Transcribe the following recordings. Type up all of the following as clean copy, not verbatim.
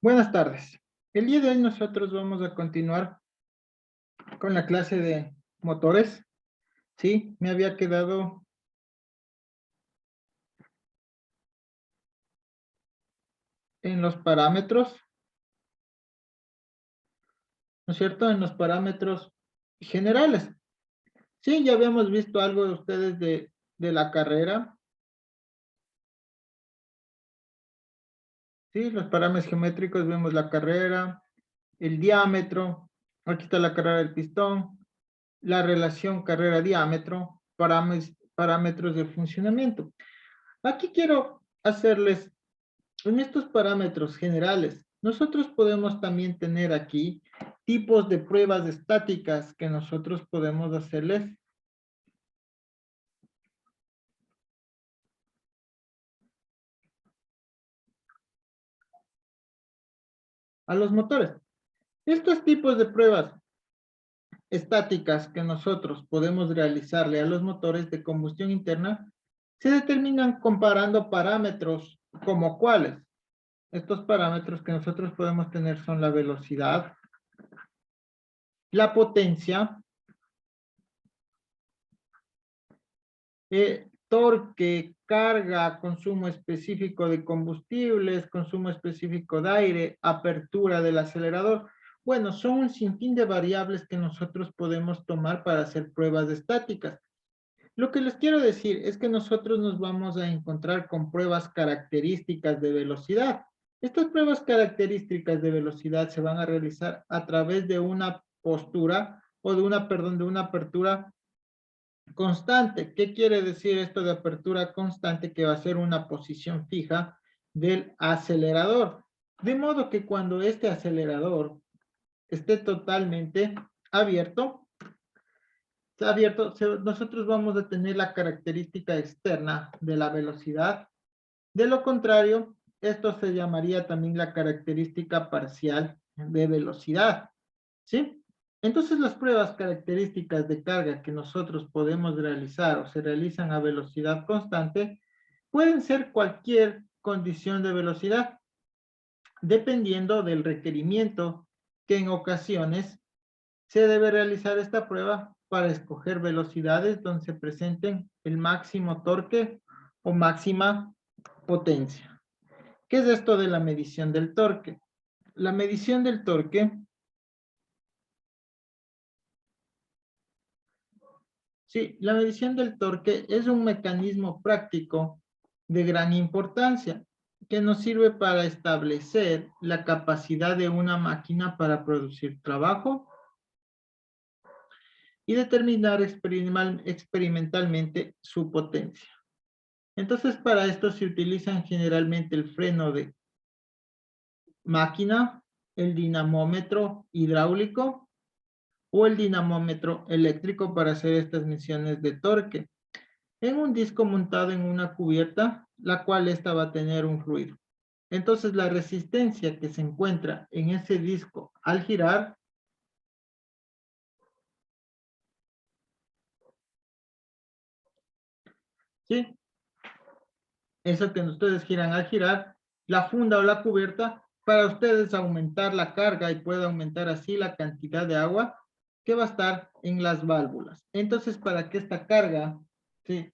Buenas tardes. El día de hoy nosotros vamos a continuar con la clase de motores. Sí, me había quedado en los parámetros, ¿no es cierto? En los parámetros generales. Sí, ya habíamos visto algo de ustedes de la carrera. Sí, los parámetros geométricos, vemos la carrera, el diámetro, aquí está la carrera del pistón, la relación carrera-diámetro, parámetros de funcionamiento. Aquí quiero hacerles, en estos parámetros generales, nosotros podemos también tener aquí tipos de pruebas estáticas que nosotros podemos hacerles a los motores. Estos tipos de pruebas estáticas que nosotros podemos realizarle a los motores de combustión interna se determinan comparando parámetros como cuáles. Estos parámetros que nosotros podemos tener son la velocidad, la potencia, torque, carga, consumo específico de combustibles, consumo específico de aire, apertura del acelerador. Bueno, son un sinfín de variables que nosotros podemos tomar para hacer pruebas estáticas. Lo que les quiero decir es que nosotros nos vamos a encontrar con pruebas características de velocidad. Estas pruebas características de velocidad se van a realizar a través de una postura o de una apertura constante. ¿Qué quiere decir esto de apertura constante? Que va a ser una posición fija del acelerador. De modo que cuando este acelerador esté totalmente abierto, nosotros vamos a tener la característica externa de la velocidad. De lo contrario, esto se llamaría también la característica parcial de velocidad. ¿Sí? Entonces las pruebas características de carga que nosotros podemos realizar o se realizan a velocidad constante pueden ser cualquier condición de velocidad, dependiendo del requerimiento que en ocasiones se debe realizar esta prueba para escoger velocidades donde se presenten el máximo torque o máxima potencia. ¿Qué es esto de la medición del torque? La medición del torque, sí, la medición del torque es un mecanismo práctico de gran importancia que nos sirve para establecer la capacidad de una máquina para producir trabajo y determinar experimentalmente su potencia. Entonces, para esto se utilizan generalmente el freno de máquina, el dinamómetro hidráulico o el dinamómetro eléctrico para hacer estas mediciones de torque en un disco montado en una cubierta, la cual esta va a tener un fluido. Entonces, la resistencia que se encuentra en ese disco al girar, ¿sí? Eso que ustedes giran al girar, la funda o la cubierta, para ustedes aumentar la carga y puede aumentar así la cantidad de agua que va a estar en las válvulas. Entonces, para que esta carga, ¿sí?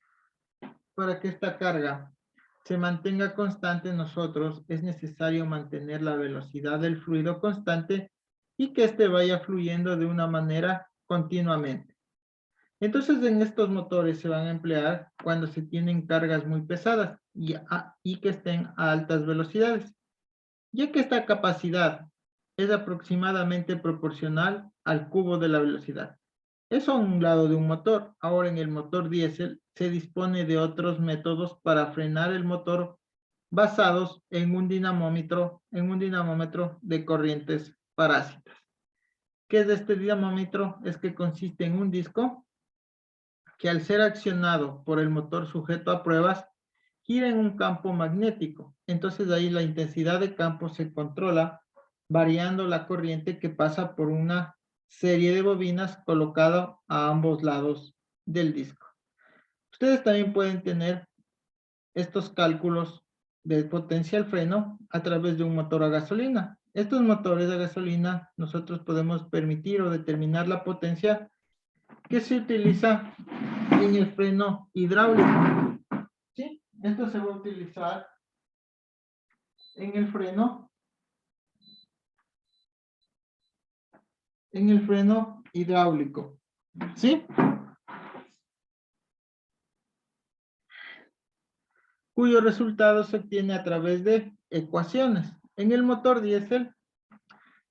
Para que esta carga se mantenga constante, nosotros es necesario mantener la velocidad del fluido constante y que éste vaya fluyendo de una manera continuamente. Entonces, en estos motores se van a emplear cuando se tienen cargas muy pesadas y que estén a altas velocidades, ya que esta capacidad es aproximadamente proporcional al cubo de la velocidad. Eso a un lado de un motor. Ahora en el motor diésel se dispone de otros métodos para frenar el motor basados en un dinamómetro de corrientes parásitas. ¿Qué es este dinamómetro? Es que consiste en un disco que al ser accionado por el motor sujeto a pruebas, gira en un campo magnético. Entonces ahí la intensidad de campo se controla variando la corriente que pasa por una serie de bobinas colocado a ambos lados del disco. Ustedes también pueden tener estos cálculos de potencia al freno a través de un motor a gasolina. Estos motores a gasolina nosotros podemos permitir o determinar la potencia que se utiliza en el freno hidráulico. ¿Sí? Esto se va a utilizar en el freno hidráulico. ¿Sí? Cuyo resultado se obtiene a través de ecuaciones. En el motor diésel,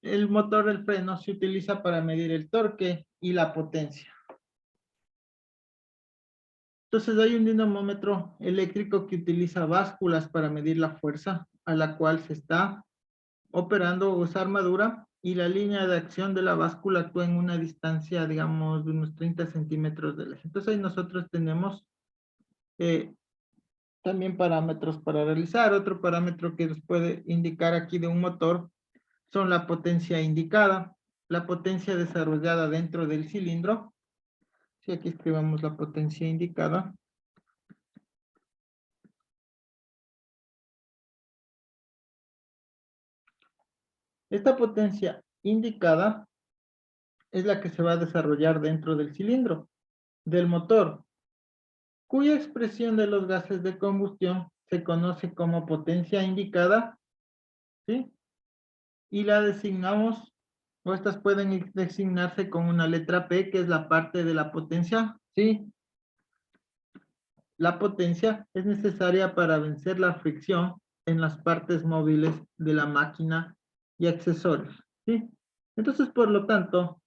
el motor del freno se utiliza para medir el torque y la potencia. Entonces hay un dinamómetro eléctrico que utiliza básculas para medir la fuerza a la cual se está operando esa armadura, y la línea de acción de la báscula actúa en una distancia, digamos, de unos 30 centímetros del eje. Entonces ahí nosotros tenemos también parámetros para realizar. Otro parámetro que nos puede indicar aquí de un motor son la potencia indicada, la potencia desarrollada dentro del cilindro. Si aquí escribamos la potencia indicada. Esta potencia indicada es la que se va a desarrollar dentro del cilindro del motor, cuya expresión de los gases de combustión se conoce como potencia indicada, ¿sí? Y la designamos, o estas pueden designarse con una letra P, que es la parte de la potencia, ¿sí? La potencia es necesaria para vencer la fricción en las partes móviles de la máquina y accesorios, ¿sí? Entonces, por lo tanto,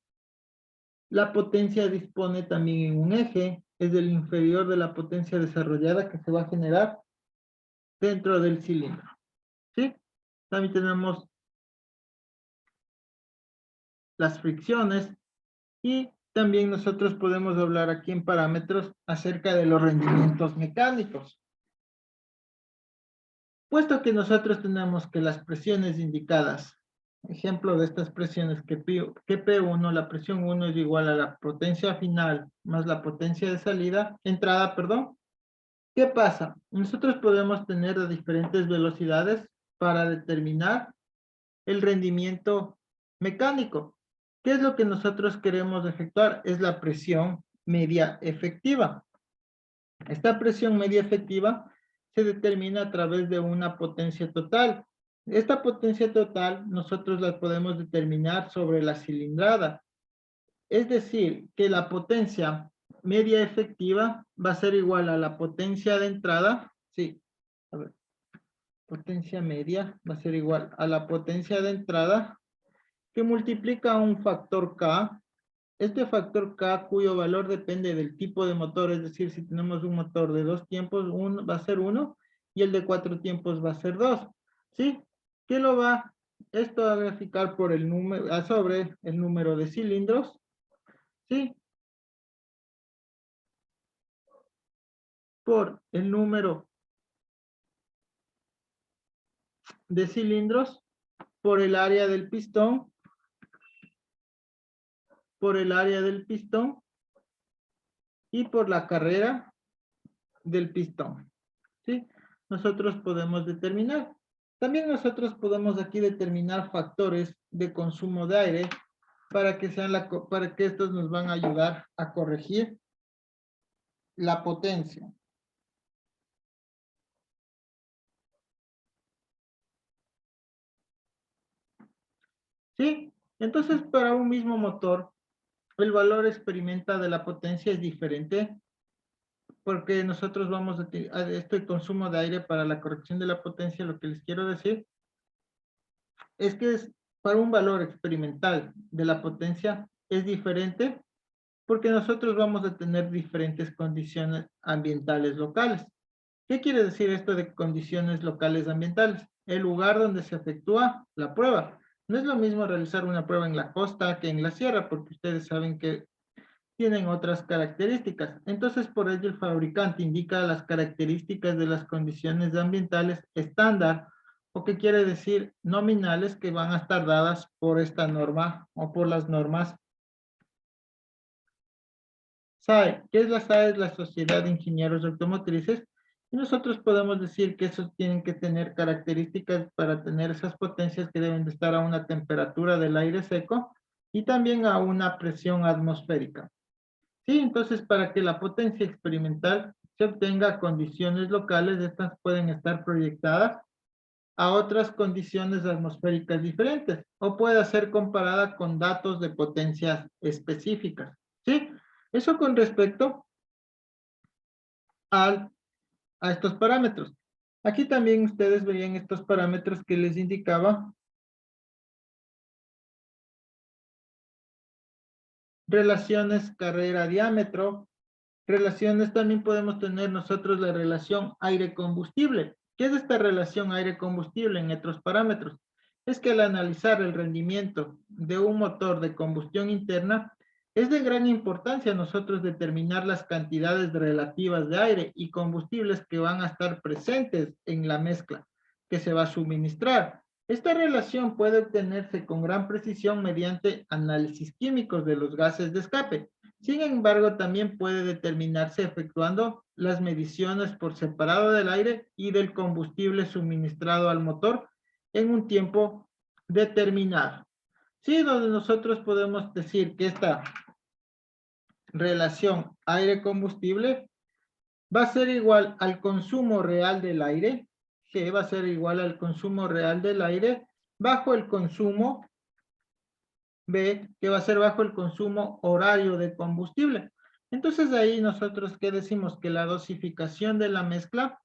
la potencia dispone también en un eje, es el inferior de la potencia desarrollada que se va a generar dentro del cilindro, ¿sí? También tenemos las fricciones, y también nosotros podemos hablar aquí en parámetros acerca de los rendimientos mecánicos. Puesto que nosotros tenemos que las presiones indicadas, ejemplo de estas presiones, que P1, la presión 1 es igual a la potencia final más la potencia de salida, entrada, perdón. ¿Qué pasa? Nosotros podemos tener de diferentes velocidades para determinar el rendimiento mecánico. ¿Qué es lo que nosotros queremos efectuar? Es la presión media efectiva. Esta presión media efectiva se determina a través de una potencia total. Esta potencia total nosotros la podemos determinar sobre la cilindrada. Es decir, que la potencia media efectiva va a ser igual a la potencia de entrada. Sí, a ver. Potencia media va a ser igual a la potencia de entrada, que multiplica un factor K. Este factor K, cuyo valor depende del tipo de motor, es decir, si tenemos un motor de 2 tiempos, va a ser 1, y el de 4 tiempos va a ser 2, ¿sí? ¿Qué lo va esto a graficar por el número, sobre el número de cilindros? ¿Sí? Por el número de cilindros, por el área del pistón, por el área del pistón, y por la carrera del pistón, ¿sí? Nosotros podemos determinar. También nosotros podemos aquí determinar factores de consumo de aire para que para que estos nos van a ayudar a corregir la potencia. ¿Sí? Entonces, para un mismo motor, el valor experimenta de la potencia es diferente, porque nosotros vamos a este consumo de aire para la corrección de la potencia. Lo que les quiero decir es que para un valor experimental de la potencia es diferente, porque nosotros vamos a tener diferentes condiciones ambientales locales. ¿Qué quiere decir esto de condiciones locales ambientales? El lugar donde se efectúa la prueba. No es lo mismo realizar una prueba en la costa que en la sierra, porque ustedes saben que tienen otras características. Entonces, por ello el fabricante indica las características de las condiciones ambientales estándar, o que quiere decir nominales, que van a estar dadas por esta norma o por las normas SAE. ¿Qué es la SAE? Es la Sociedad de Ingenieros Automotrices, Y nosotros podemos decir que esos tienen que tener características para tener esas potencias que deben de estar a una temperatura del aire seco y también a una presión atmosférica. Sí, entonces para que la potencia experimental se obtenga a condiciones locales, estas pueden estar proyectadas a otras condiciones atmosféricas diferentes o puede ser comparada con datos de potencias específicas. ¿Sí? Eso con respecto al, a estos parámetros. Aquí también ustedes veían estos parámetros que les indicaba. Relaciones carrera-diámetro. Relaciones también podemos tener nosotros la relación aire-combustible. ¿Qué es esta relación aire-combustible en otros parámetros? Es que al analizar el rendimiento de un motor de combustión interna, es de gran importancia nosotros determinar las cantidades relativas de aire y combustibles que van a estar presentes en la mezcla que se va a suministrar. Esta relación puede obtenerse con gran precisión mediante análisis químicos de los gases de escape. Sin embargo, también puede determinarse efectuando las mediciones por separado del aire y del combustible suministrado al motor en un tiempo determinado. Sí, donde nosotros podemos decir que esta relación aire-combustible va a ser igual al consumo real del aire, que va a ser igual al consumo real del aire bajo el consumo B, que va a ser bajo el consumo horario de combustible. Entonces ahí nosotros ¿qué decimos? Que la dosificación de la mezcla,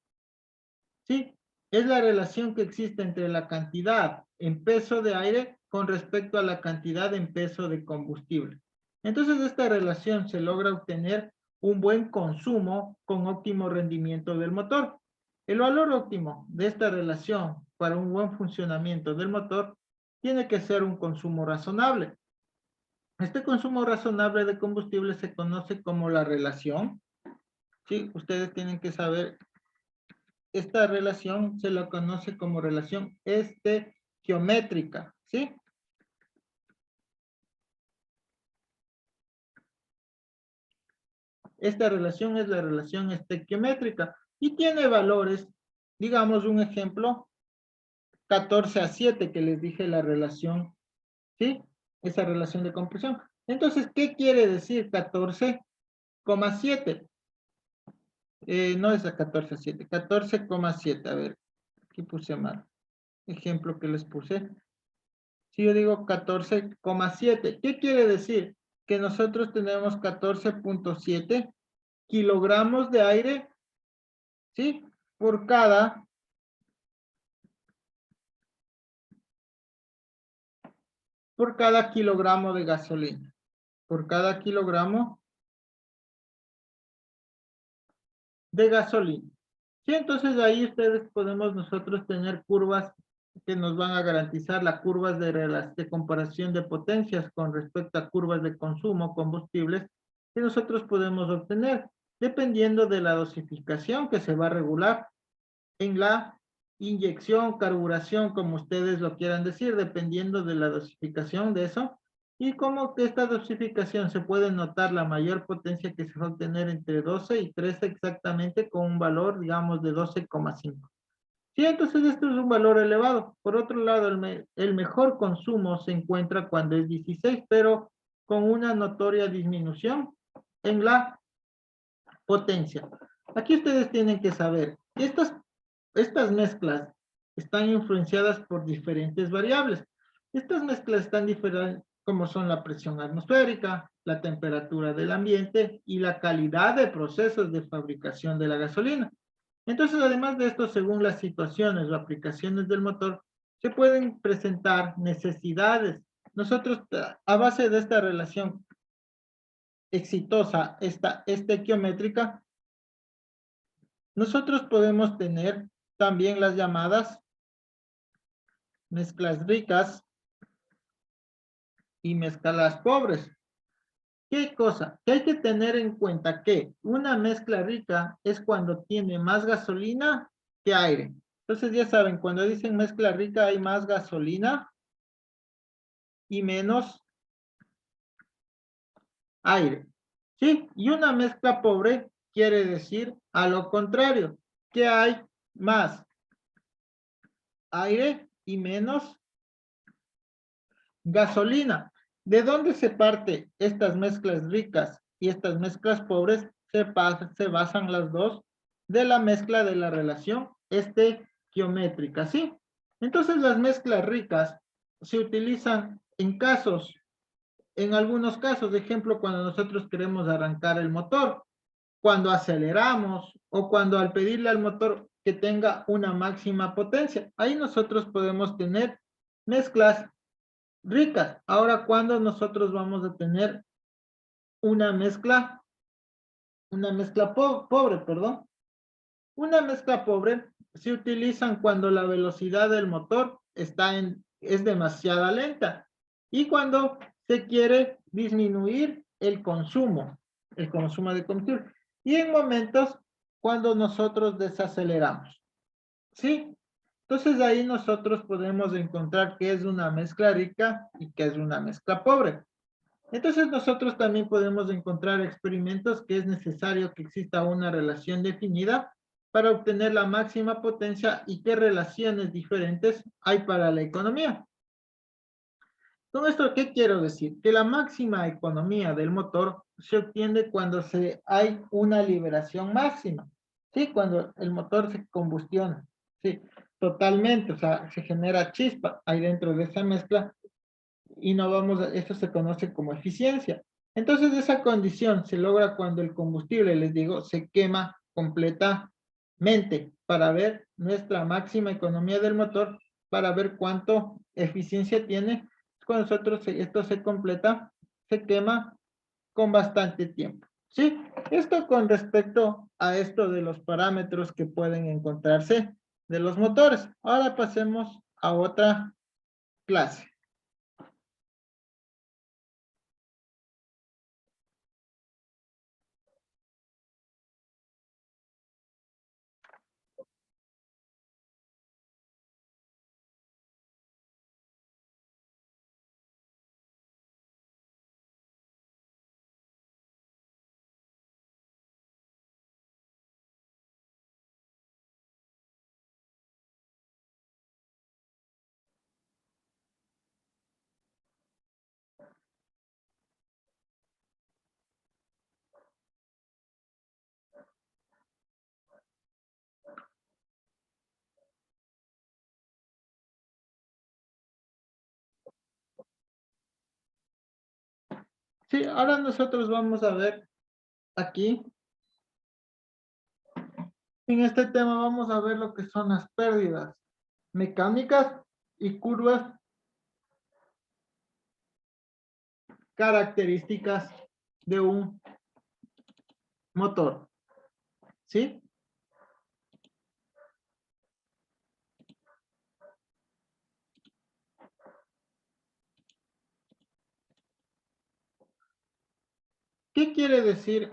¿sí? Es la relación que existe entre la cantidad en peso de aire con respecto a la cantidad en peso de combustible. Entonces esta relación se logra obtener un buen consumo con óptimo rendimiento del motor. El valor óptimo de esta relación para un buen funcionamiento del motor tiene que ser un consumo razonable. Este consumo razonable de combustible se conoce como la relación. Sí, ustedes tienen que saber, esta relación se la conoce como relación estequiométrica, ¿sí? Esta relación es la relación estequiométrica y tiene valores, digamos un ejemplo, 14:7 que les dije la relación, ¿sí? Esa relación de compresión. Entonces, ¿qué quiere decir 14,7? No es a 14,7, 14,7. A ver, aquí puse mal. Ejemplo que les puse. Si yo digo 14,7, ¿qué quiere decir? Que nosotros tenemos 14,7 kilogramos de aire, ¿sí? Por cada kilogramo de gasolina. Por cada kilogramo de gasolina. Sí, entonces ahí ustedes podemos nosotros tener curvas que nos van a garantizar las curvas de comparación de potencias con respecto a curvas de consumo, combustibles, que nosotros podemos obtener dependiendo de la dosificación que se va a regular en la inyección, carburación, como ustedes lo quieran decir, dependiendo de la dosificación de eso. Y como que esta dosificación se puede notar la mayor potencia que se va a obtener entre 12 y 13 exactamente con un valor, digamos, de 12,5. Sí, entonces esto es un valor elevado. Por otro lado, el mejor consumo se encuentra cuando es 16, pero con una notoria disminución en la potencia. Aquí ustedes tienen que saber, estas mezclas están influenciadas por diferentes variables. Estas mezclas están diferentes como son la presión atmosférica, la temperatura del ambiente y la calidad de procesos de fabricación de la gasolina. Entonces, además de esto, según las situaciones o aplicaciones del motor, se pueden presentar necesidades. Nosotros, a base de esta relación exitosa, esta estequiométrica, nosotros podemos tener también las llamadas mezclas ricas y mezclas pobres. ¿Qué cosa? Que hay que tener en cuenta que una mezcla rica es cuando tiene más gasolina que aire. Entonces ya saben, cuando dicen mezcla rica hay más gasolina y menos aire. ¿Sí? Y una mezcla pobre quiere decir a lo contrario, ¿Qué hay más? Aire y menos gasolina. ¿De dónde se parte estas mezclas ricas y estas mezclas pobres? Se basan las dos de la mezcla de la relación estequiométrica, ¿sí? Entonces las mezclas ricas se utilizan en algunos casos, de ejemplo, cuando nosotros queremos arrancar el motor, cuando aceleramos o cuando al pedirle al motor que tenga una máxima potencia. Ahí nosotros podemos tener mezclas ricas. Ahora, cuando nosotros vamos a tener una mezcla pobre, perdón. Una mezcla pobre se utilizan cuando la velocidad del motor es demasiado lenta y cuando se quiere disminuir el consumo de combustible. Y en momentos cuando nosotros desaceleramos. ¿Sí? Entonces ahí nosotros podemos encontrar qué es una mezcla rica y qué es una mezcla pobre. Entonces nosotros también podemos encontrar experimentos que es necesario que exista una relación definida para obtener la máxima potencia y qué relaciones diferentes hay para la economía. Con esto, ¿qué quiero decir? Que la máxima economía del motor se obtiene cuando hay una liberación máxima, ¿sí? Cuando el motor se combustiona, ¿sí? Totalmente, o sea, se genera chispa ahí dentro de esa mezcla y no vamos esto se conoce como eficiencia. Entonces, esa condición se logra cuando el combustible, les digo, se quema completamente para ver nuestra máxima economía del motor, para ver cuánto eficiencia tiene. Cuando esto se completa, se quema con bastante tiempo. ¿Sí? Esto con respecto a esto de los parámetros que pueden encontrarse de los motores. Ahora pasemos a otra clase. Sí, ahora nosotros vamos a ver aquí, en este tema vamos a ver lo que son las pérdidas mecánicas y curvas características de un motor, ¿sí? ¿Qué quiere decir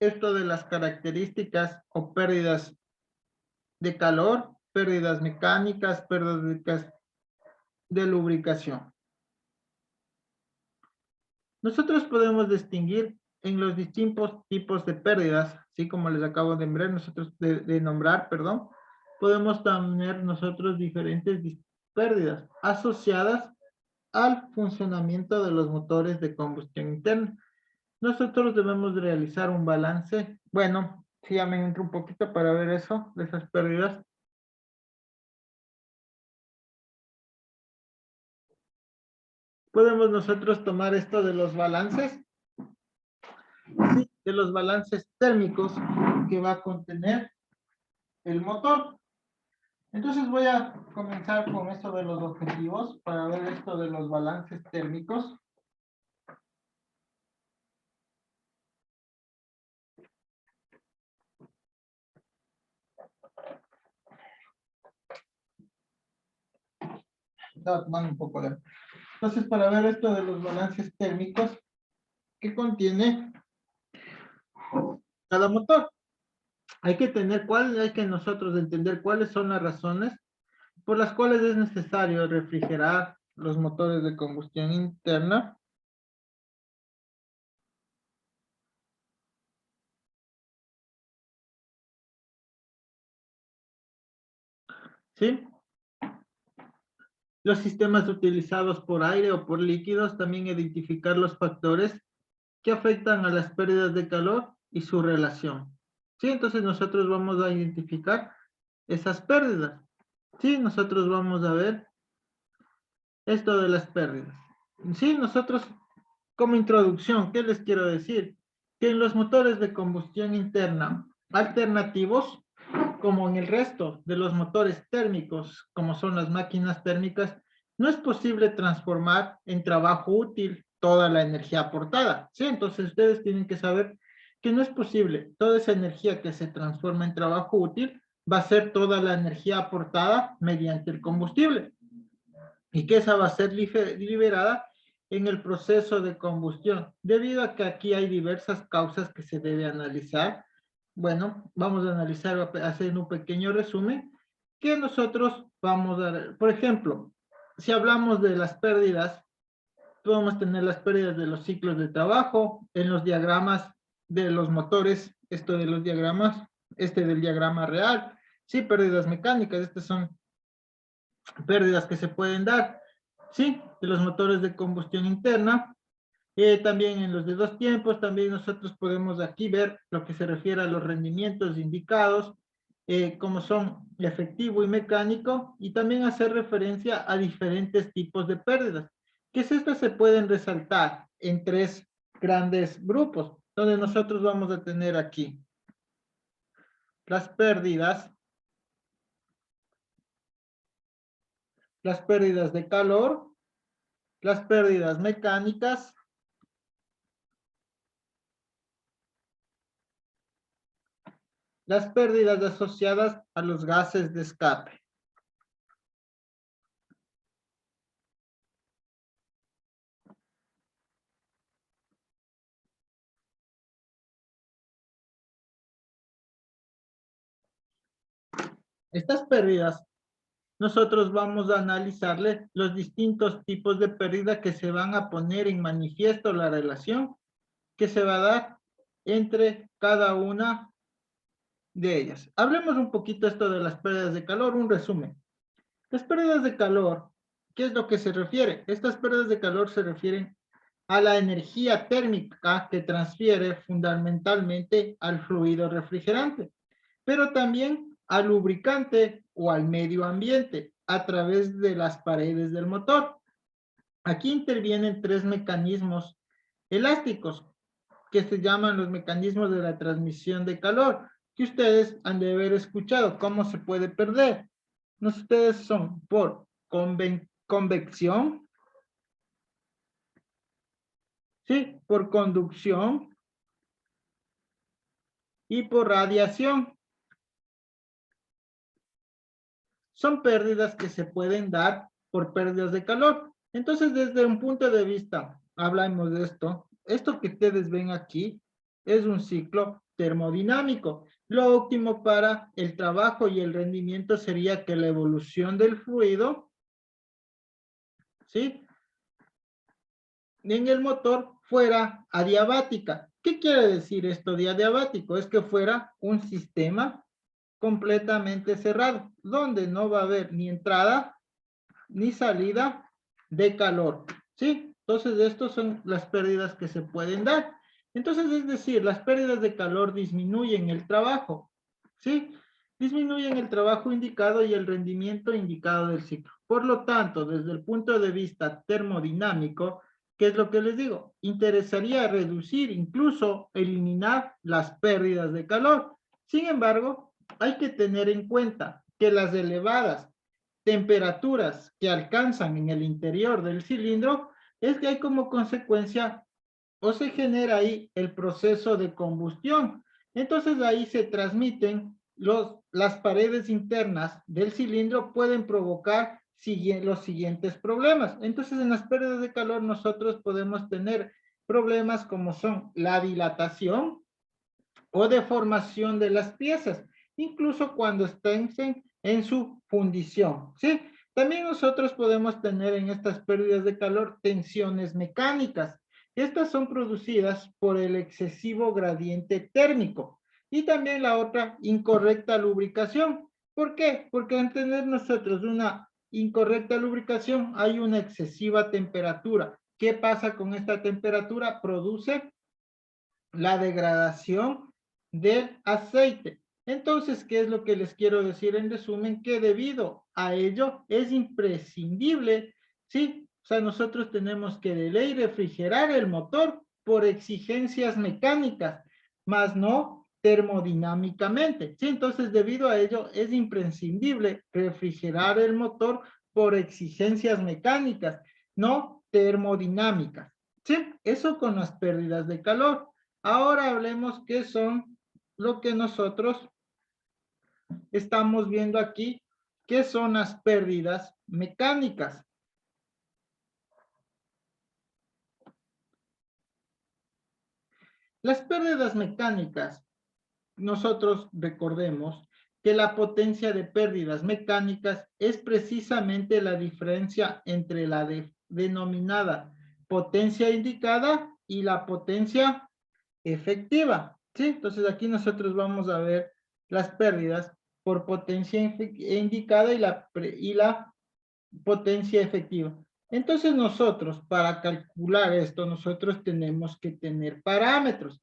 esto de las características o pérdidas de calor, pérdidas mecánicas, pérdidas de lubricación? Nosotros podemos distinguir en los distintos tipos de pérdidas, así como les acabo de nombrar, perdón, podemos tener nosotros diferentes pérdidas asociadas al funcionamiento de los motores de combustión interna. Nosotros debemos realizar un balance. Bueno, sí, ya me entro un poquito para ver eso, de esas pérdidas. Podemos nosotros tomar esto de los balances, sí, de los balances térmicos que va a contener el motor. Entonces voy a comenzar con esto de los objetivos para ver esto de los balances térmicos. Estaba tomando un poco de... Entonces, para ver esto de los balances térmicos que contiene cada motor, hay que nosotros entender cuáles son las razones por las cuales es necesario refrigerar los motores de combustión interna. ¿sí? Los sistemas utilizados por aire o por líquidos, también identificar los factores que afectan a las pérdidas de calor y su relación. ¿Sí? Entonces nosotros vamos a identificar esas pérdidas. ¿Sí? Nosotros vamos a ver esto de las pérdidas. Sí, nosotros como introducción, ¿qué les quiero decir? Que en los motores de combustión interna alternativos, como en el resto de los motores térmicos, como son las máquinas térmicas, no es posible transformar en trabajo útil toda la energía aportada. ¿Sí? Entonces ustedes tienen que saber que no es posible. Toda esa energía que se transforma en trabajo útil va a ser toda la energía aportada mediante el combustible y que esa va a ser liberada en el proceso de combustión. Debido a que aquí hay diversas causas que se debe analizar, bueno, vamos a analizar, haciendo un pequeño resumen, que nosotros vamos a ver. Por ejemplo, si hablamos de las pérdidas, podemos tener las pérdidas de los ciclos de trabajo, en los diagramas de los motores, esto de los diagramas, este del diagrama real, sí, pérdidas mecánicas, estas son pérdidas que se pueden dar, ¿sí? De los motores de combustión interna. También en los de dos tiempos, también nosotros podemos aquí ver lo que se refiere a los rendimientos indicados, como son efectivo y mecánico, y también hacer referencia a diferentes tipos de pérdidas, que es estas se pueden resaltar en tres grandes grupos, donde nosotros vamos a tener aquí las pérdidas de calor, las pérdidas mecánicas, las pérdidas asociadas a los gases de escape. Estas pérdidas, nosotros vamos a analizarle los distintos tipos de pérdida que se van a poner en manifiesto la relación que se va a dar entre cada una de ellas. Hablemos un poquito esto de las pérdidas de calor, un resumen. Las pérdidas de calor, ¿qué es lo que se refiere? Estas pérdidas de calor se refieren a la energía térmica que transfiere fundamentalmente al fluido refrigerante, pero también al lubricante o al medio ambiente a través de las paredes del motor. Aquí intervienen tres mecanismos elásticos que se llaman los mecanismos de la transmisión de calor, que ustedes han de haber escuchado. ¿Cómo se puede perder? Ustedes son por convección, ¿sí? Por conducción y por radiación. Son pérdidas que se pueden dar por pérdidas de calor. Entonces, desde un punto de vista, hablamos de esto. Esto que ustedes ven aquí es un ciclo termodinámico. Lo óptimo para el trabajo y el rendimiento sería que la evolución del fluido, ¿sí?, en el motor fuera adiabática. ¿Qué quiere decir esto de adiabático? Es que fuera un sistema completamente cerrado, donde no va a haber ni entrada ni salida de calor, ¿sí? Entonces, estas son las pérdidas que se pueden dar. Entonces, es decir, las pérdidas de calor disminuyen el trabajo, ¿sí? Disminuyen el trabajo indicado y el rendimiento indicado del ciclo. Por lo tanto, desde el punto de vista termodinámico, ¿qué es lo que les digo? Interesaría reducir, incluso eliminar las pérdidas de calor. Sin embargo, hay que tener en cuenta que las elevadas temperaturas que alcanzan en el interior del cilindro es que hay como consecuencia o se genera ahí el proceso de combustión. Entonces ahí se transmiten las paredes internas del cilindro pueden provocar los siguientes problemas. Entonces en las pérdidas de calor nosotros podemos tener problemas como son la dilatación o deformación de las piezas, incluso cuando estén en su fundición, ¿sí? También nosotros podemos tener en estas pérdidas de calor tensiones mecánicas. Estas son producidas por el excesivo gradiente térmico y también la otra incorrecta lubricación. ¿Por qué? Porque al tener nosotros una incorrecta lubricación, hay una excesiva temperatura. ¿Qué pasa con esta temperatura? Produce la degradación del aceite. Entonces, ¿qué es lo que les quiero decir en resumen? Que debido a ello es imprescindible, ¿sí? O sea, nosotros tenemos que de ley refrigerar el motor por exigencias mecánicas, más no termodinámicamente, ¿sí? Entonces, debido a ello es imprescindible refrigerar el motor por exigencias mecánicas, no termodinámicas, ¿sí? Eso con las pérdidas de calor. Ahora hablemos qué son lo que nosotros estamos viendo aquí, qué son las pérdidas mecánicas. Las pérdidas mecánicas, nosotros recordemos que la potencia de pérdidas mecánicas es precisamente la diferencia entre la denominada potencia indicada y la potencia efectiva, ¿sí? Entonces aquí nosotros vamos a ver las pérdidas por potencia indicada y la potencia efectiva. Entonces nosotros, para calcular esto, nosotros tenemos que tener parámetros.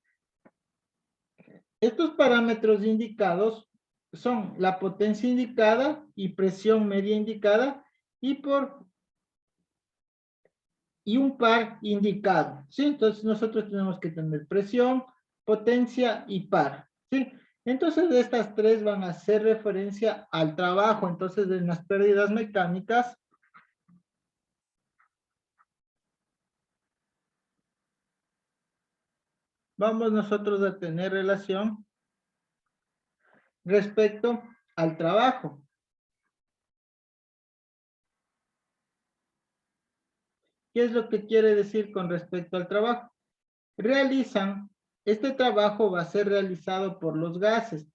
Estos parámetros indicados son la potencia indicada y presión media indicada y un par indicado, ¿sí? Entonces nosotros tenemos que tener presión, potencia y par, ¿sí? Entonces estas tres van a hacer referencia al trabajo. Entonces en las pérdidas mecánicas vamos nosotros a tener relación respecto al trabajo. ¿Qué es lo que quiere decir con respecto al trabajo? Este trabajo va a ser realizado por los gases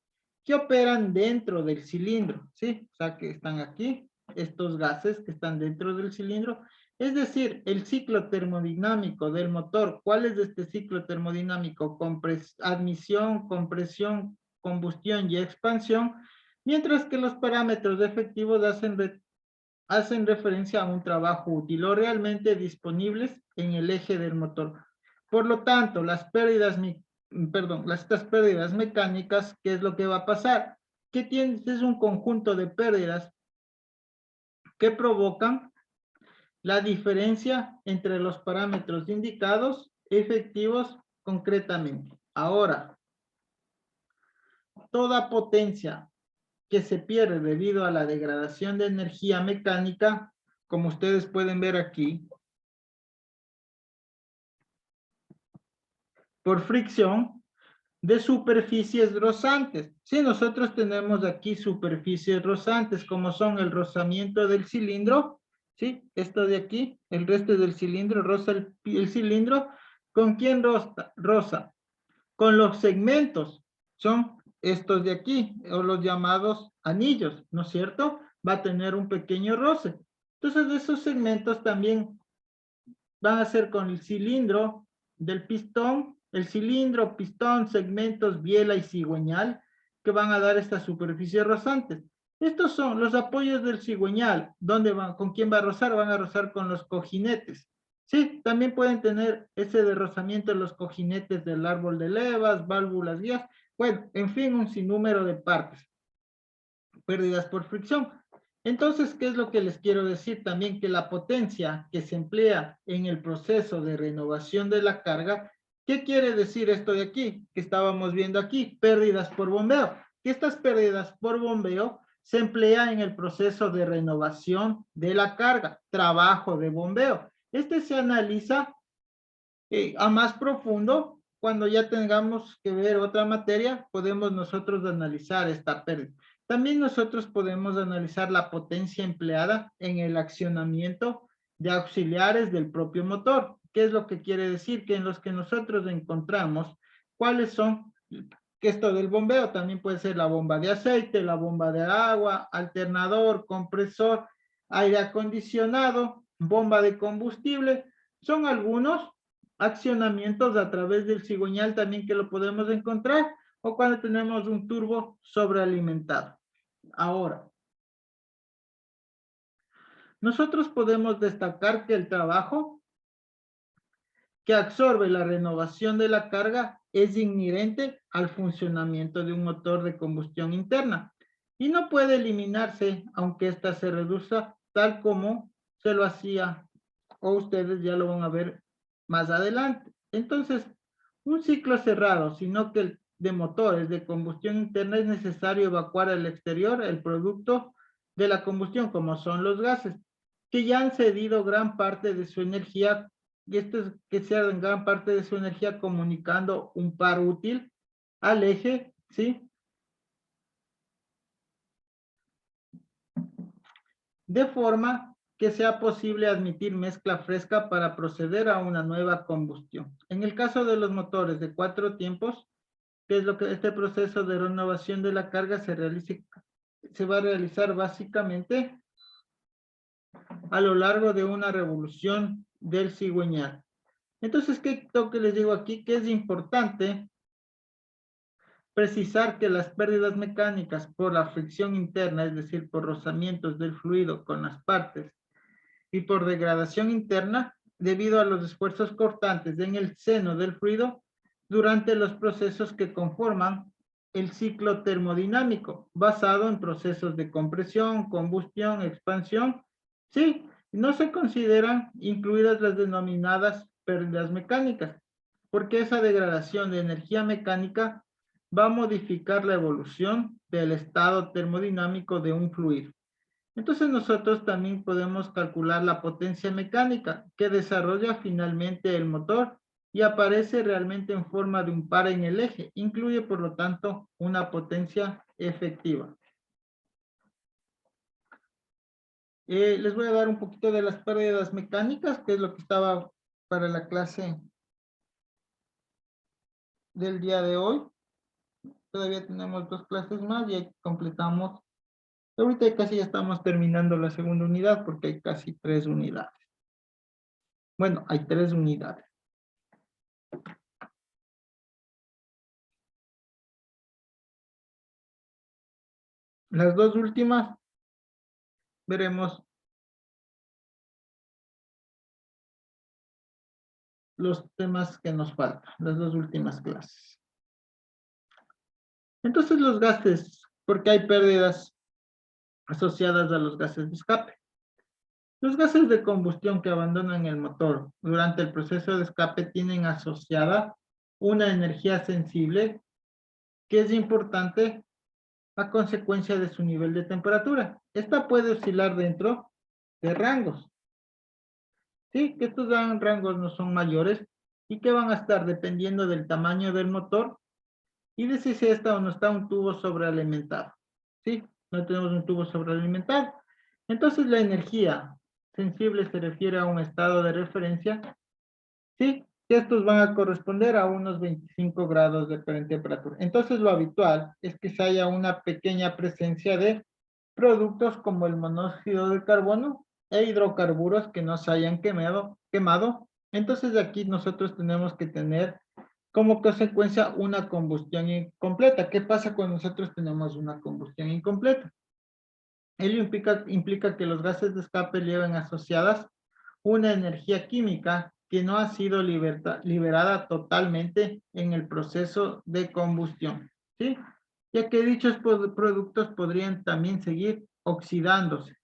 que operan dentro del cilindro, ¿sí? O sea, que están aquí, estos gases que están dentro del cilindro. Es decir, el ciclo termodinámico del motor. ¿Cuál es este ciclo termodinámico? Admisión, compresión, combustión y expansión, mientras que los parámetros efectivos hacen referencia a un trabajo útil o realmente disponibles en el eje del motor. Por lo tanto, estas pérdidas mecánicas, ¿qué es lo que va a pasar? Que tienes es un conjunto de pérdidas que provocan la diferencia entre los parámetros indicados efectivos concretamente. Ahora, toda potencia que se pierde debido a la degradación de energía mecánica, como ustedes pueden ver aquí, por fricción de superficies rozantes. Si nosotros tenemos aquí superficies rozantes, como son el rozamiento del cilindro, ¿sí? Esto de aquí, el resto del cilindro roza el cilindro. ¿Con quién roza? Con los segmentos. Son estos de aquí, o los llamados anillos, ¿no es cierto? Va a tener un pequeño roce. Entonces, esos segmentos también van a ser con el cilindro del pistón, el cilindro, pistón, segmentos, biela y cigüeñal, que van a dar estas superficies rozantes. Estos son los apoyos del cigüeñal. ¿Dónde van? ¿Con quién va a rozar? Van a rozar con los cojinetes. Sí, también pueden tener ese de rozamiento en los cojinetes del árbol de levas, válvulas, guías. Bueno, en fin, un sinnúmero de partes. Pérdidas por fricción. Entonces, ¿qué es lo que les quiero decir? También que la potencia que se emplea en el proceso de renovación de la carga, ¿qué quiere decir esto de aquí? Que estábamos viendo aquí, pérdidas por bombeo. Que estas pérdidas por bombeo se emplea en el proceso de renovación de la carga, trabajo de bombeo. Este se analiza a más profundo. Cuando ya tengamos que ver otra materia, podemos nosotros analizar esta pérdida. También nosotros podemos analizar la potencia empleada en el accionamiento de auxiliares del propio motor. ¿Qué es lo que quiere decir? Que en los que nosotros encontramos, ¿cuáles son? Que esto del bombeo también puede ser la bomba de aceite, la bomba de agua, alternador, compresor, aire acondicionado, bomba de combustible. Son algunos accionamientos a través del cigüeñal también que lo podemos encontrar, o cuando tenemos un turbo sobrealimentado. Ahora, nosotros podemos destacar que el trabajo que absorbe la renovación de la carga es inherente al funcionamiento de un motor de combustión interna y no puede eliminarse aunque ésta se reduzca tal como se lo hacía o ustedes ya lo van a ver más adelante. Entonces, un ciclo cerrado, sino que el de motores de combustión interna es necesario evacuar al exterior el producto de la combustión, como son los gases, que ya han cedido gran parte de su energía, y esto es que cedan gran parte de su energía comunicando un par útil al eje, ¿sí? De forma que sea posible admitir mezcla fresca para proceder a una nueva combustión. En el caso de los motores de 4 tiempos, que es lo que este proceso de renovación de la carga se va a realizar básicamente a lo largo de una revolución del cigüeñal. Entonces, ¿qué toque les digo aquí? Que es importante precisar que las pérdidas mecánicas por la fricción interna, es decir, por rozamientos del fluido con las partes y por degradación interna, debido a los esfuerzos cortantes en el seno del fluido durante los procesos que conforman el ciclo termodinámico, basado en procesos de compresión, combustión, expansión. Sí, no se consideran incluidas las denominadas pérdidas mecánicas, porque esa degradación de energía mecánica va a modificar la evolución del estado termodinámico de un fluido. Entonces nosotros también podemos calcular la potencia mecánica que desarrolla finalmente el motor y aparece realmente en forma de un par en el eje. Incluye, por lo tanto, una potencia efectiva. Les voy a dar un poquito de las pérdidas mecánicas, que es lo que estaba para la clase del día de hoy. Todavía tenemos 2 clases más y ahí completamos. Ahorita casi ya estamos terminando la segunda unidad porque hay casi 3 unidades. Bueno, hay 3 unidades. Las 2 últimas veremos los temas que nos faltan, las 2 últimas clases. Entonces los gases, porque hay pérdidas asociadas a los gases de escape. Los gases de combustión que abandonan el motor durante el proceso de escape tienen asociada una energía sensible que es importante a consecuencia de su nivel de temperatura. Esta puede oscilar dentro de rangos. Sí, que estos rangos no son mayores y que van a estar dependiendo del tamaño del motor y de si está o no está un tubo sobrealimentado. ¿Sí? No tenemos un tubo sobrealimentado. Entonces la energía sensible se refiere a un estado de referencia. ¿Sí? Que estos van a corresponder a unos 25 grados de temperatura. Entonces lo habitual es que se haya una pequeña presencia de productos como el monóxido de carbono e hidrocarburos que no se hayan quemado. Entonces aquí nosotros tenemos que tener como consecuencia una combustión incompleta. ¿Qué pasa cuando nosotros tenemos una combustión incompleta? Ello implica que los gases de escape llevan asociadas una energía química que no ha sido liberada totalmente en el proceso de combustión, ¿sí? Ya que dichos productos podrían también seguir oxidándose.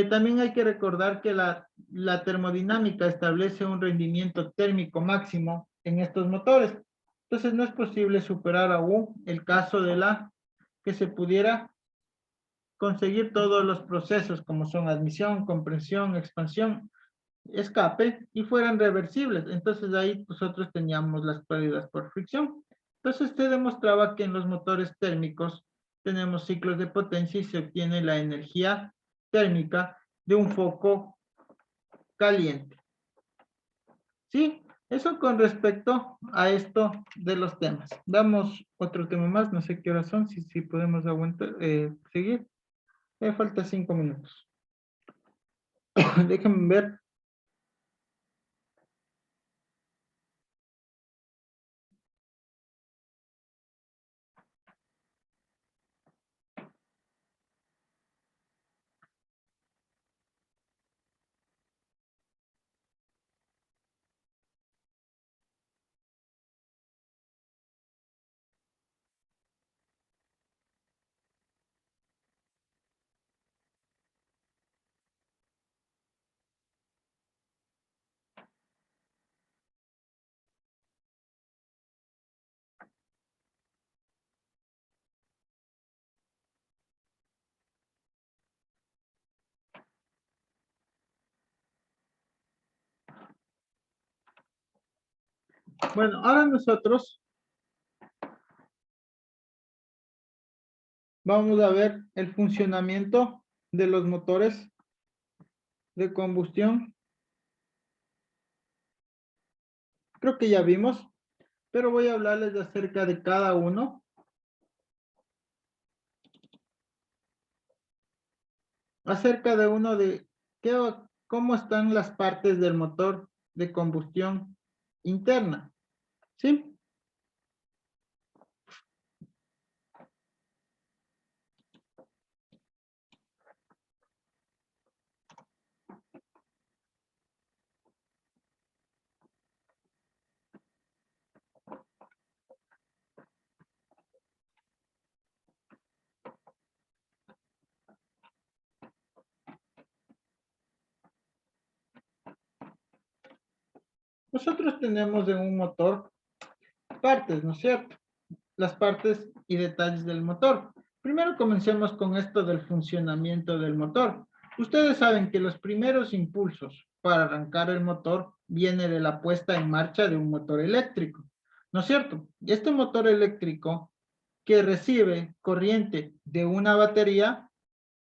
También hay que recordar que la termodinámica establece un rendimiento térmico máximo en estos motores. Entonces no es posible superar aún el caso de que se pudiera conseguir todos los procesos como son admisión, compresión, expansión, escape y fueran reversibles. Entonces ahí nosotros teníamos las pérdidas por fricción. Entonces se demostraba que en los motores térmicos tenemos ciclos de potencia y se obtiene la energía térmica de un foco caliente. ¿Sí? Eso con respecto a esto de los temas. Damos otro tema más, no sé qué horas son, si podemos aguantar, seguir. Me falta 5 minutos. Déjenme ver. Bueno, ahora nosotros vamos a ver el funcionamiento de los motores de combustión. Creo que ya vimos, pero voy a hablarles acerca de cada uno. Acerca de uno de cómo están las partes del motor de combustión interna. ¿Sí? Nosotros tenemos en un motor partes, ¿no es cierto? Las partes y detalles del motor. Primero comencemos con esto del funcionamiento del motor. Ustedes saben que los primeros impulsos para arrancar el motor viene de la puesta en marcha de un motor eléctrico, ¿no es cierto? Y este motor eléctrico que recibe corriente de una batería,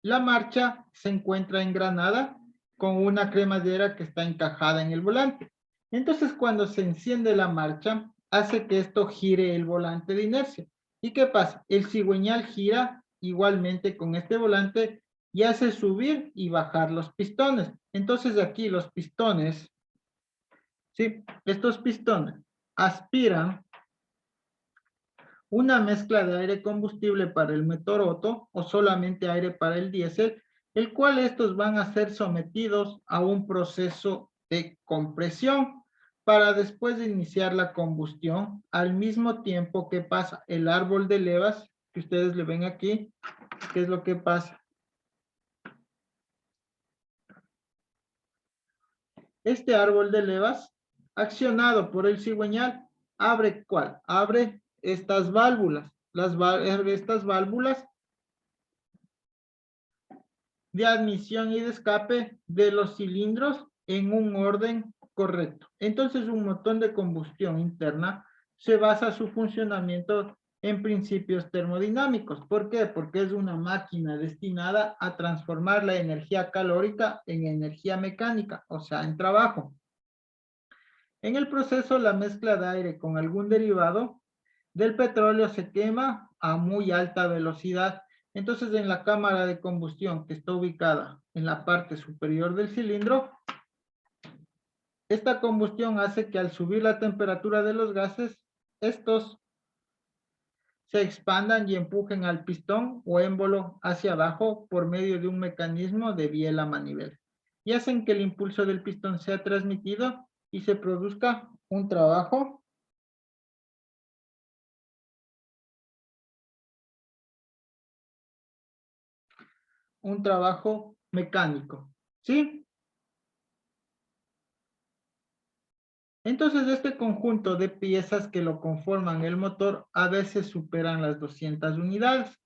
la marcha se encuentra engranada con una cremallera que está encajada en el volante. Entonces, cuando se enciende la marcha, hace que esto gire el volante de inercia. ¿Y qué pasa? El cigüeñal gira igualmente con este volante y hace subir y bajar los pistones. Entonces, aquí los pistones, ¿sí? Estos pistones aspiran una mezcla de aire combustible para el motor Otto o solamente aire para el diésel, el cual estos van a ser sometidos a un proceso de compresión para después de iniciar la combustión, al mismo tiempo que pasa el árbol de levas, que ustedes le ven aquí, ¿qué es lo que pasa? Este árbol de levas, accionado por el cigüeñal, abre ¿cuál? Abre estas válvulas. Estas válvulas de admisión y de escape de los cilindros en un orden correcto. Entonces, un motor de combustión interna se basa su funcionamiento en principios termodinámicos. ¿Por qué? Porque es una máquina destinada a transformar la energía calórica en energía mecánica, o sea, en trabajo. En el proceso, la mezcla de aire con algún derivado del petróleo se quema a muy alta velocidad. Entonces, en la cámara de combustión que está ubicada en la parte superior del cilindro, esta combustión hace que al subir la temperatura de los gases, estos se expandan y empujen al pistón o émbolo hacia abajo por medio de un mecanismo de biela manivela y hacen que el impulso del pistón sea transmitido y se produzca un trabajo mecánico, ¿sí? Entonces, este conjunto de piezas que lo conforman el motor a veces superan las 200 unidades.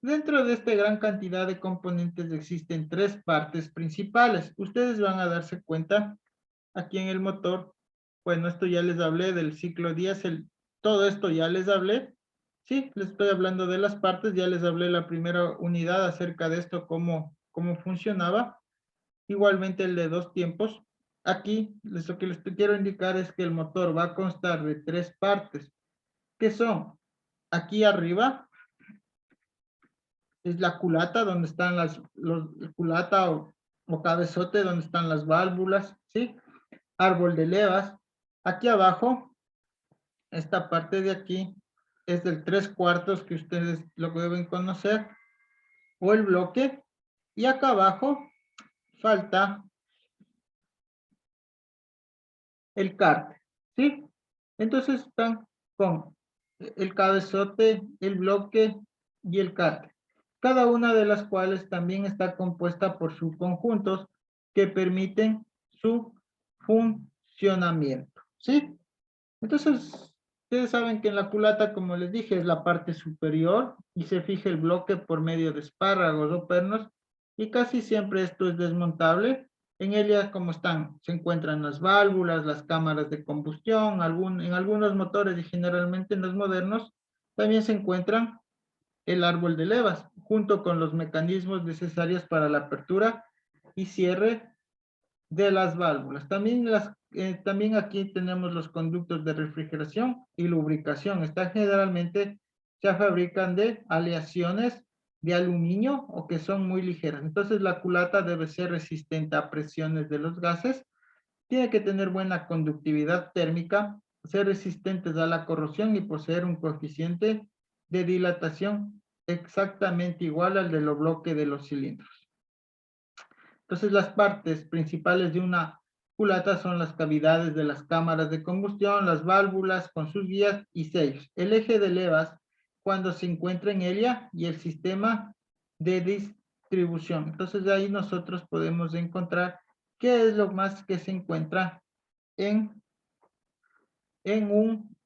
Dentro de esta gran cantidad de componentes existen tres partes principales. Ustedes van a darse cuenta aquí en el motor, bueno, esto ya les hablé del ciclo diésel, todo esto ya les hablé. Sí, les estoy hablando de las partes, ya les hablé la primera unidad acerca de esto, cómo funcionaba. Igualmente el de dos tiempos. Aquí lo que les quiero indicar es que el motor va a constar de tres partes, que son aquí arriba, es la culata donde están culata o cabezote donde están las válvulas, ¿sí? Árbol de levas. Aquí abajo, esta parte de aquí es del 3/4 que ustedes lo deben conocer, o el bloque. Y acá abajo falta el cárter, ¿sí? Entonces están con el cabezote, el bloque y el cárter, cada una de las cuales también está compuesta por subconjuntos que permiten su funcionamiento, ¿sí? Entonces, ustedes saben que en la culata, como les dije, es la parte superior y se fija el bloque por medio de espárragos o pernos y casi siempre esto es desmontable En ella, como están, se encuentran las válvulas, las cámaras de combustión, en algunos motores y generalmente en los modernos, también se encuentran el árbol de levas, junto con los mecanismos necesarios para la apertura y cierre de las válvulas. También aquí tenemos los conductos de refrigeración y lubricación. Se fabrican de aleaciones de aluminio o que son muy ligeras. Entonces la culata debe ser resistente a presiones de los gases, tiene que tener buena conductividad térmica, ser resistentes a la corrosión y poseer un coeficiente de dilatación exactamente igual al de los bloques de los cilindros. Entonces, las partes principales de una culata son las cavidades de las cámaras de combustión, las válvulas con sus guías y sellos, el eje de levas cuando se encuentra en ella y el sistema de distribución. Entonces, de ahí nosotros podemos encontrar qué es lo más que se encuentra en, en, un,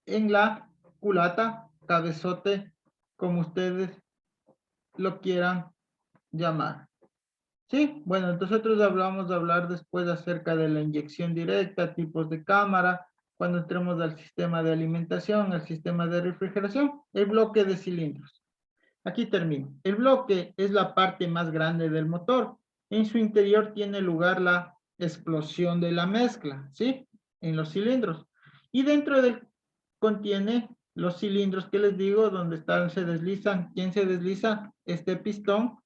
en la culata, cabezote, como ustedes lo quieran llamar. Sí, bueno, nosotros vamos a hablar después acerca de la inyección directa, tipos de cámara, cuando entremos al sistema de alimentación, al sistema de refrigeración, el bloque de cilindros. Aquí termino. El bloque es la parte más grande del motor. En su interior tiene lugar la explosión de la mezcla, ¿sí? En los cilindros. Y dentro del contiene los cilindros que les digo, donde están, se deslizan. ¿Quién se desliza? Este pistón,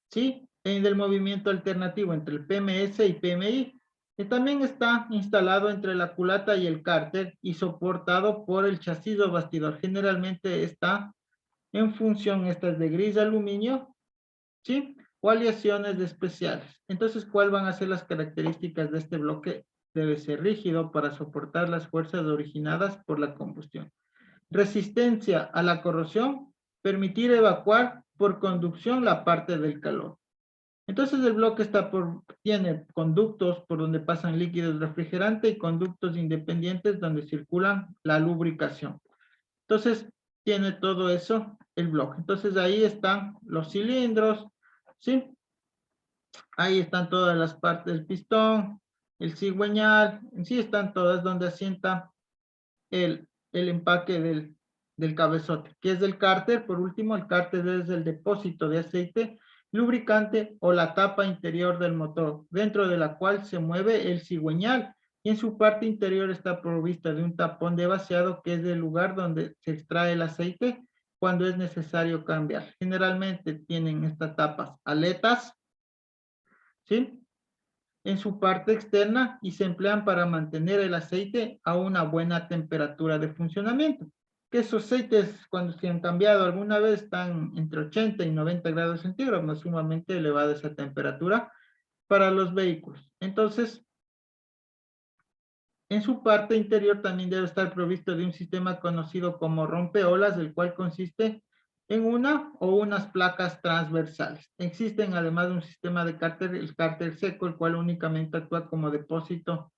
¿sí? En el movimiento alternativo entre el PMS y PMI. Que también está instalado entre la culata y el cárter y soportado por el chasis o bastidor. Generalmente está en función estas de gris aluminio, ¿sí? O aleaciones especiales. Entonces, ¿cuáles van a ser las características de este bloque? Debe ser rígido para soportar las fuerzas originadas por la combustión. Resistencia a la corrosión, permitir evacuar por conducción la parte del calor. Entonces el bloque tiene conductos por donde pasan líquidos refrigerantes y conductos independientes donde circulan la lubricación. Entonces tiene todo eso el bloque. Entonces ahí están los cilindros, ¿sí? Ahí están todas las partes del pistón, el cigüeñal, en sí están todas donde asienta el empaque del cabezote, que es el cárter. Por último, el cárter es el depósito de aceite, lubricante o la tapa interior del motor, dentro de la cual se mueve el cigüeñal, y en su parte interior está provista de un tapón de vaciado, que es el lugar donde se extrae el aceite cuando es necesario cambiar. Generalmente tienen estas tapas aletas, ¿sí? En su parte externa y se emplean para mantener el aceite a una buena temperatura de funcionamiento. Que esos aceites, cuando se han cambiado alguna vez, están entre 80 y 90 grados centígrados, no sumamente elevada esa temperatura para los vehículos. Entonces, en su parte interior también debe estar provisto de un sistema conocido como rompeolas, el cual consiste en una o unas placas transversales. Existen además de un sistema de cárter, el cárter seco, el cual únicamente actúa como depósito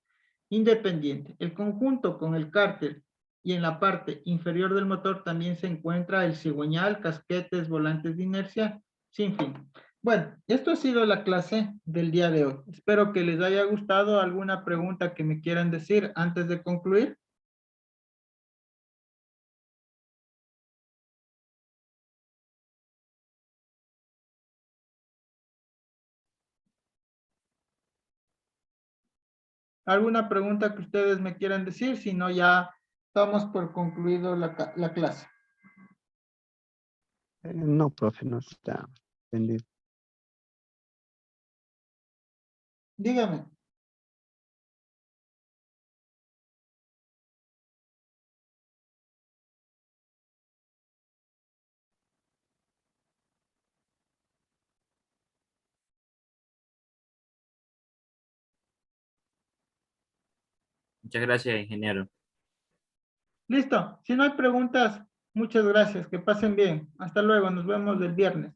independiente. El conjunto con el cárter y en la parte inferior del motor también se encuentra el cigüeñal, casquetes, volantes de inercia, sin fin. Bueno, esto ha sido la clase del día de hoy. Espero que les haya gustado. ¿Alguna pregunta que me quieran decir antes de concluir? ¿Alguna pregunta que ustedes me quieran decir? Si no, ya estamos por concluido la clase. No, profe, no está entendido. Dígame. Muchas gracias, ingeniero. Listo. Si no hay preguntas, muchas gracias. Que pasen bien. Hasta luego. Nos vemos el viernes.